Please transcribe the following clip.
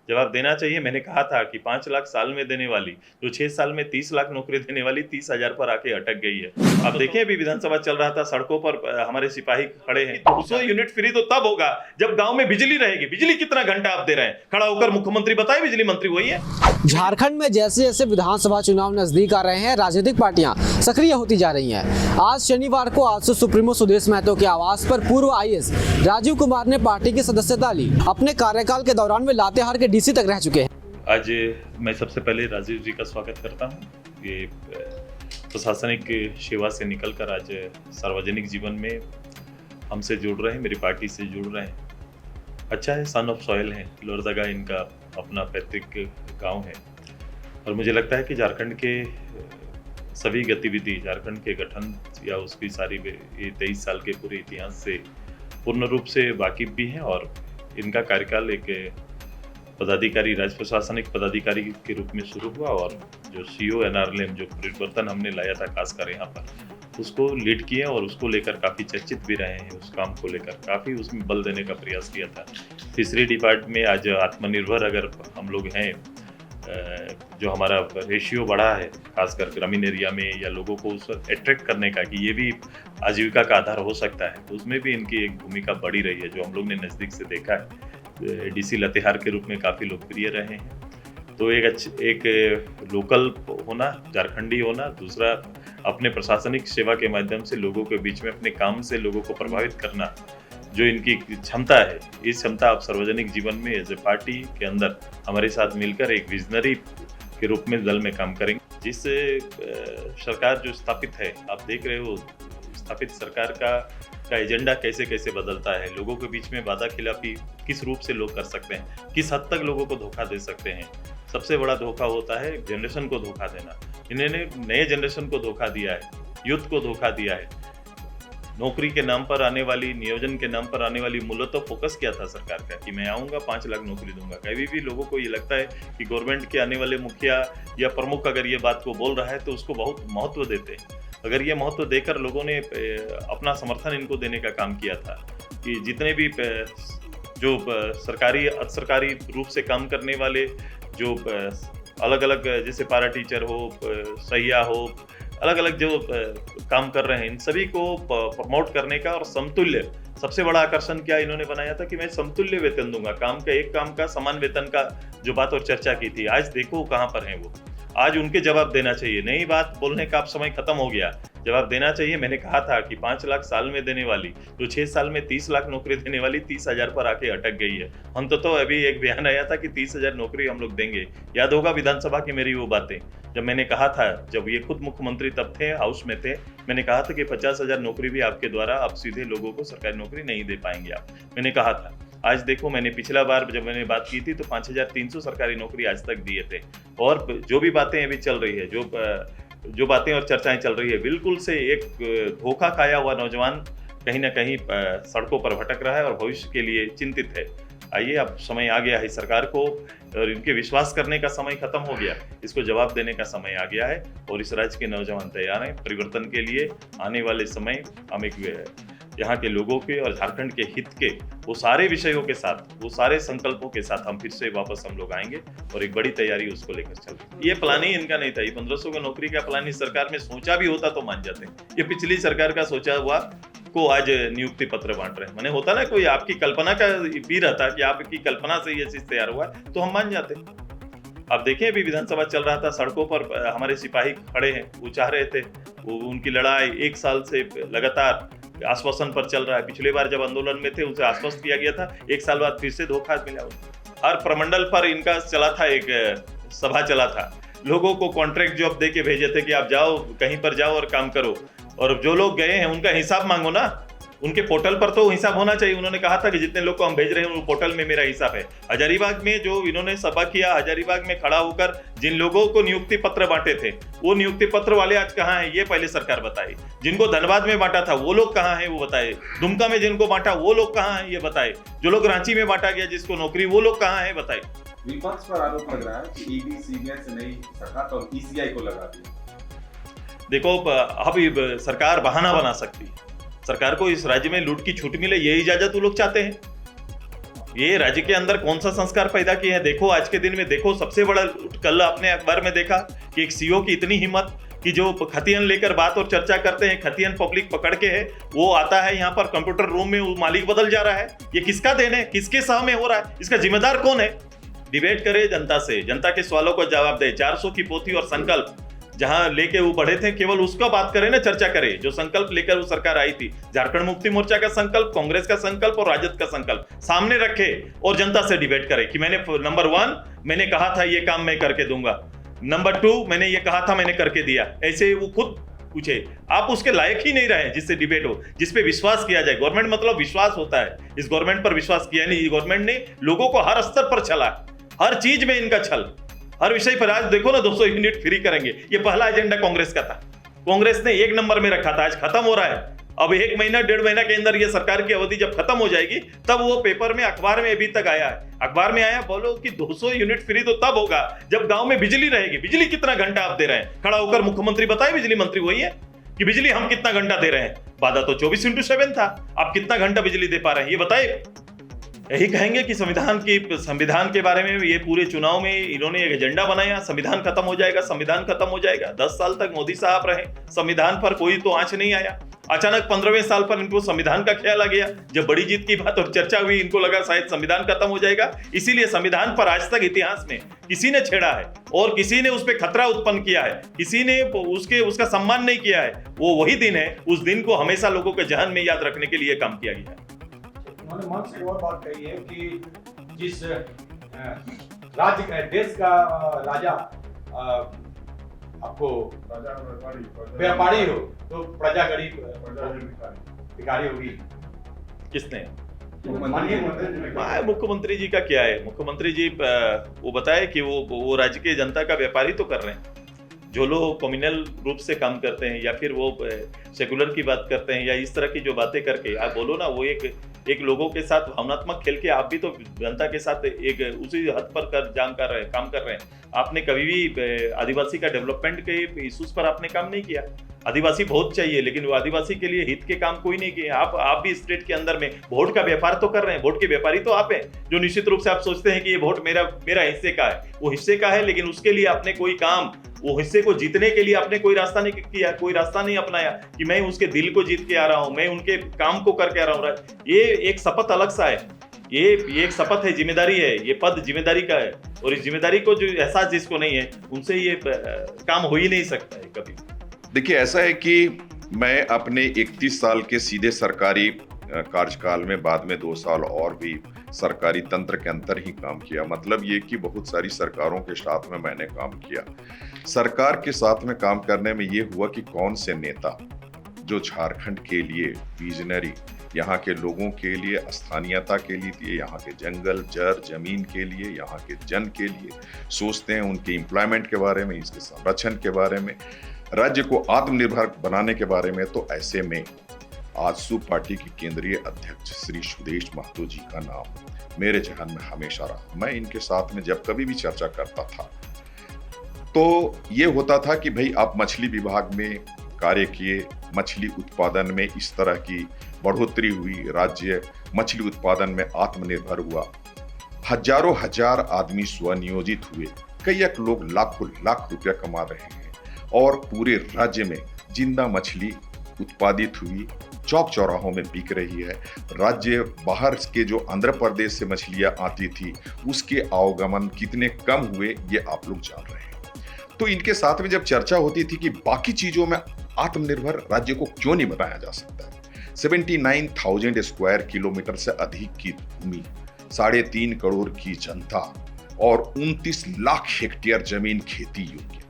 जवाब देना चाहिए। मैंने कहा था कि 5 लाख साल में देने वाली, जो 6 साल में 30 लाख नौकरी देने वाली 30,000 पर आके अटक गई है। आप देखिए अभी विधानसभा चल रहा था, सड़कों पर हमारे सिपाही खड़े हैं। 200 यूनिट फ्री तो तब होगा जब गांव में बिजली रहेगी। बिजली कितना घंटा आप दे रहे हैं? खड़ा होकर मुख्यमंत्री बताए, बिजली मंत्री वही है। झारखंड में जैसे जैसे विधानसभा चुनाव नजदीक आ रहे हैं, राजनीतिक पार्टियां सक्रिय होती जा रही हैं। आज शनिवार को आजसू सुप्रीमो सुदेश महतो के आवास पर पूर्व आईएएस राजीव कुमार ने पार्टी की सदस्यता ली। अपने कार्यकाल के दौरान वे लातेहार के डीसी तक रह चुके हैं। आज मैं सबसे पहले राजीव जी का स्वागत करता हूँ। ये प्रशासनिक सेवा से निकलकर आज सार्वजनिक जीवन में हमसे जुड़ रहे हैं, मेरी पार्टी से जुड़ रहे हैं। अच्छा है, सन ऑफ सॉइल है, लोहरदगा इनका अपना पैतृक गांव है और मुझे लगता है कि झारखंड के सभी गतिविधि, झारखंड के गठन या उसकी सारी ये 23 साल के पूरे इतिहास से पूर्ण रूप से वाकिफ भी हैं और इनका कार्यकाल एक पदाधिकारी, राज्य प्रशासनिक पदाधिकारी के रूप में शुरू हुआ और जो सीओ एनआरएलएम जो परिवर्तन हमने लाया था खासकर यहाँ पर, उसको लीड किए और उसको लेकर काफ़ी चर्चित भी रहे हैं। उस काम को लेकर काफ़ी उसमें बल देने का प्रयास किया था। तीसरी डिपार्टमेंट में आज आत्मनिर्भर अगर हम लोग हैं, जो हमारा रेशियो बढ़ा है खासकर ग्रामीण एरिया में, या लोगों को उस अट्रैक्ट करने का कि ये भी आजीविका का आधार हो सकता है, तो उसमें भी इनकी एक भूमिका बड़ी रही है, जो हम लोग ने नज़दीक से देखा है। डीसी लातेहार के रूप में काफ़ी लोकप्रिय रहे हैं। तो एक लोकल होना, झारखंडी होना, दूसरा अपने प्रशासनिक सेवा के माध्यम से लोगों के बीच में अपने काम से लोगों को प्रभावित करना, जो इनकी क्षमता है, इस क्षमता आप सार्वजनिक जीवन में एज ए पार्टी के अंदर हमारे साथ मिलकर एक विजनरी के रूप में दल में काम करेंगे। जिस सरकार जो स्थापित है, आप देख रहे हो स्थापित सरकार का एजेंडा कैसे कैसे बदलता है। लोगों के बीच में वादा खिलाफी किस रूप से लोग कर सकते हैं, किस हद तक लोगों को धोखा दे सकते हैं। सबसे बड़ा धोखा होता है जनरेशन को धोखा देना। इन्होंने नए जनरेशन को धोखा दिया है, यूथ को धोखा दिया है। नौकरी के नाम पर आने वाली, नियोजन के नाम पर आने वाली मूलतः फोकस क्या था सरकार का कि मैं आऊँगा 5 लाख नौकरी दूंगा। कभी भी लोगों को ये लगता है कि गवर्नमेंट के आने वाले मुखिया या प्रमुख अगर ये बात को बोल रहा है तो उसको बहुत महत्व देते हैं। अगर ये महत्व देकर लोगों ने अपना समर्थन इनको देने का काम किया था कि जितने भी जो सरकारी अर्धसरकारी रूप से काम करने वाले, जो अलग अलग जैसे पारा टीचर हो, सहिया हो, अलग अलग जो काम कर रहे हैं, इन सभी को प्रमोट करने का और समतुल्य, सबसे बड़ा आकर्षण क्या इन्होंने बनाया था कि मैं समतुल्य वेतन दूंगा। एक काम का समान वेतन का जो बात और चर्चा की थी, आज देखो कहाँ पर हैं वो। आज उनके जवाब देना चाहिए। नई बात बोलने का अब समय खत्म हो गया, जवाब देना चाहिए। मैंने कहा था कि 5 लाख साल में देने वाली, जो 6 साल में 30 लाख नौकरी देने वाली 30,000 पर आके अटक गई है। हम तो अभी एक बयान आया था कि 30,000 नौकरी हम लोग देंगे। याद होगा विधानसभा की मेरी वो बातें, जब मैंने कहा था, जब ये खुद मुख्यमंत्री तब थे, हाउस में थे, मैंने कहा था कि 50,000 नौकरी भी आपके द्वारा आप सीधे लोगों को सरकारी नौकरी नहीं दे पाएंगे आप, मैंने कहा था। आज देखो, मैंने पिछला बार जब मैंने बात की थी तो 5,300 सरकारी नौकरी आज तक दिए थे। और जो भी बातें अभी चल रही है, जो बातें और चर्चाएं चल रही है, बिल्कुल से एक धोखा खाया हुआ नौजवान कहीं ना कहीं सड़कों पर भटक रहा है और भविष्य के लिए चिंतित है। आइए, अब समय आ गया है सरकार को, और इनके विश्वास करने का समय खत्म हो गया, इसको जवाब देने का समय आ गया है और इस राज्य के नौजवान तैयार हैं परिवर्तन के लिए। आने वाले समय हम एक यहाँ के लोगों के और झारखंड के हित के वो सारे विषयों के साथ, वो सारे संकल्पों के साथ हम फिर से वापस हम लोग आएंगे और एक बड़ी तैयारी उसको लेकर चल रही। ये प्लान ही इनका नहीं था। ये 1500 का नौकरी का प्लान इस सरकार में सोचा भी होता तो मान जाते। ये पिछली सरकार का सोचा हुआ को आज नियुक्ति पत्र बांट रहे हैं। मैंने होता ना, कोई आपकी कल्पना का भी रहता कि आपकी कल्पना से ये चीज तैयार हुआ तो हम मान जाते। आप देखें अभी विधानसभा चल रहा था, सड़कों पर हमारे सिपाही खड़े हैं, वो चाह रहे थे, वो उनकी लड़ाई 1 साल से लगातार आश्वासन पर चल रहा है। पिछली बार जब आंदोलन में थे उनसे आश्वस्त किया गया था, 1 साल बाद फिर से धोखा मिला। हर प्रमंडल पर इनका चला था, एक सभा चला था, लोगों को कॉन्ट्रैक्ट जॉब दे के भेजे थे कि आप जाओ, कहीं पर जाओ और काम करो, और जो लोग गए हैं उनका हिसाब मांगो ना। उनके पोर्टल पर तो हिसाब होना चाहिए। उन्होंने कहा था कि जितने लोग को हम भेज रहे हैं उन पोर्टल में मेरा हिसाब है। हजारीबाग में जो इन्होंने सभा किया, हजारीबाग में खड़ा होकर जिन लोगों को नियुक्ति पत्र बांटे थे, वो नियुक्ति पत्र वाले आज कहाँ हैं ये पहले सरकार बताए। जिनको धनबाद में बांटा था वो लोग कहाँ हैं वो बताए। दुमका में जिनको बांटा वो लोग कहाँ हैं ये बताए। जो लोग रांची में बांटा गया जिसको नौकरी, वो लोग कहाँ हैं बताए। विपक्ष पर आरोप लग रहा है कि ईडी सीबीआई से नहीं सका तो ईसीआई को लगा दिया। देखो, अब सरकार बहाना बना सकती है। सरकार को इस राज्य में लूट की छूट मिले, ये इजाजत वो लोग चाहते हैं। ये राज्य के अंदर कौन सा संस्कार पैदा किया है? देखो आज के दिन में, देखो सबसे बड़ा, कल आपने अखबार में देखा कि एक सीईओ की इतनी हिम्मत कि जो खतियन लेकर बात और चर्चा करते हैं, खतियन पब्लिक पकड़ के है, वो आता है यहाँ पर कंप्यूटर रूम में, वो मालिक बदल जा रहा है। ये किसका देन है? किसके साह में हो रहा है? इसका जिम्मेदार कौन है? डिबेट करे जनता से, जनता के सवालों को जवाब दे। 400 की पोथी और संकल्प जहां लेके वो बढ़े थे, केवल उसका बात करें ना, चर्चा करें। जो संकल्प लेकर वो सरकार आई थी, झारखंड मुक्ति मोर्चा का संकल्प, कांग्रेस का संकल्प और राजद का संकल्प सामने रखे और जनता से डिबेट करे कि मैंने नंबर 1 मैंने कहा था ये काम मैं करके दूंगा, नंबर 2 मैंने ये कहा था मैंने करके दिया। ऐसे वो खुद पूछे। आप उसके लायक ही नहीं रहे जिससे डिबेट हो, जिसपे विश्वास किया जाए। गवर्नमेंट मतलब विश्वास होता है। इस गवर्नमेंट पर विश्वास किया नहीं। गवर्नमेंट ने लोगों को हर स्तर पर छला, हर चीज में इनका छल, हर विषय पर। आज देखो ना 200 यूनिट फ्री करेंगे, ये पहला एजेंडा कांग्रेस का था। कांग्रेस ने 1 नंबर में रखा था, आज खत्म हो रहा है। अब 1 महीना 1.5 महीना के अंदर ये सरकार की अवधि जब खत्म हो जाएगी, तब वो पेपर में, अखबार में अभी तक आया है। अखबार में आया, बोलो कि 200 यूनिट फ्री तो तब होगा जब गांव में बिजली रहेगी। बिजली कितना घंटा आप दे रहे हैं? खड़ा होकर मुख्यमंत्री बताए, बिजली मंत्री वही है कि बिजली हम कितना घंटा दे रहे हैं। वादा तो 24/7 था, आप कितना घंटा बिजली दे पा रहे हैं ये बताइए। यही कहेंगे कि संविधान के बारे में ये पूरे चुनाव में इन्होंने एक एजेंडा बनाया, संविधान खत्म हो जाएगा, संविधान खत्म हो जाएगा। 10 साल तक मोदी साहब रहे, संविधान पर कोई तो आंच नहीं आया। अचानक 15वें साल पर इनको संविधान का ख्याल आ गया। जब बड़ी जीत की बात और चर्चा हुई, इनको लगा शायद संविधान खत्म हो जाएगा। इसीलिए संविधान पर आज तक इतिहास में किसी ने छेड़ा है और किसी ने उस पर खतरा उत्पन्न किया है, किसी ने उसका सम्मान नहीं किया है। वो वही दिन है, उस दिन को हमेशा लोगों के जहन में याद रखने के लिए काम किया गया है। उन्होंने मंच से और बात कही है कि जिस राज्य देश का राजा आपको व्यापारी हो तो प्रजा गरीब भिखारी होगी। किसने? मुख्यमंत्री मुख्यमंत्री जी का क्या है? मुख्यमंत्री जी वो बताए कि वो राज्य के जनता का व्यापारी तो कर रहे हैं। जो लोग कम्युनल रूप से काम करते हैं या फिर वो सेकुलर की बात करते हैं या इस तरह की जो बातें करके आप बोलो ना, वो एक लोगों के साथ भावनात्मक खेल के आप भी तो जनता के साथ एक उसी हद पर काम कर रहे हैं। आपने कभी भी आदिवासी का डेवलपमेंट के इश्यूज पर आपने काम नहीं किया। आदिवासी बहुत चाहिए, लेकिन वो आदिवासी के लिए हित के काम कोई नहीं किए। आप भी स्टेट के अंदर में वोट का व्यापार तो कर रहे हैं। वोट के व्यापारी तो आप हैं, जो निश्चित रूप से आप सोचते हैं कि ये वोट मेरा हिस्से का है। वो हिस्से का है, लेकिन उसके लिए आपने कोई काम, वो हिस्से को जीतने के लिए आपने कोई रास्ता नहीं किया, कोई रास्ता नहीं अपनाया कि मैं उसके दिल को जीत के आ रहा हूं, मैं उनके काम को करके आ रहा हूं। ये एक शपथ अलग सा है। ये एक शपथ है, जिम्मेदारी है। ये पद जिम्मेदारी का है और इस जिम्मेदारी को जो एहसास जिसको नहीं है, उनसे ये काम हो ही नहीं सकता है कभी। देखिए, ऐसा है कि मैं अपने 31 साल के सीधे सरकारी कार्यकाल में बाद में 2 साल और भी सरकारी तंत्र के अंदर ही काम किया। मतलब ये कि बहुत सारी सरकारों के साथ में मैंने काम किया। सरकार के साथ में काम करने में ये हुआ कि कौन से नेता जो झारखंड के लिए विजनरी, यहाँ के लोगों के लिए, स्थानीयता के लिए, यहाँ के जंगल जर जमीन के लिए, यहाँ के जन के लिए सोचते हैं, उनके एम्प्लॉयमेंट के बारे में, इसके संरक्षण के बारे में, राज्य को आत्मनिर्भर बनाने के बारे में। तो ऐसे में आजसू पार्टी के केंद्रीय अध्यक्ष श्री सुदेश महतो जी का नाम मेरे जहन में हमेशा रहा। मैं इनके साथ में जब कभी भी चर्चा करता था तो ये होता था कि भाई आप मछली विभाग में कार्य किए, मछली उत्पादन में इस तरह की बढ़ोतरी हुई, राज्य मछली उत्पादन में आत्मनिर्भर हुआ, हजारों हजार आदमी स्वनियोजित हुए, कई लोग लाखों लाख रुपया कमा रहे हैं और पूरे राज्य में जिंदा मछली उत्पादित हुई, चौक चौराहों में बिक रही है। राज्य बाहर के जो आंध्र प्रदेश से मछलियां आती थी उसके आवागमन कितने कम हुए ये आप लोग जान रहे हैं। तो इनके साथ में जब चर्चा होती थी कि बाकी चीजों में आत्मनिर्भर राज्य को क्यों नहीं बनाया जा सकता है। 79,000 स्क्वायर किलोमीटर से अधिक की भूमि, 3.5 करोड़ की जनता और 29 लाख हेक्टेयर जमीन खेती योग्य।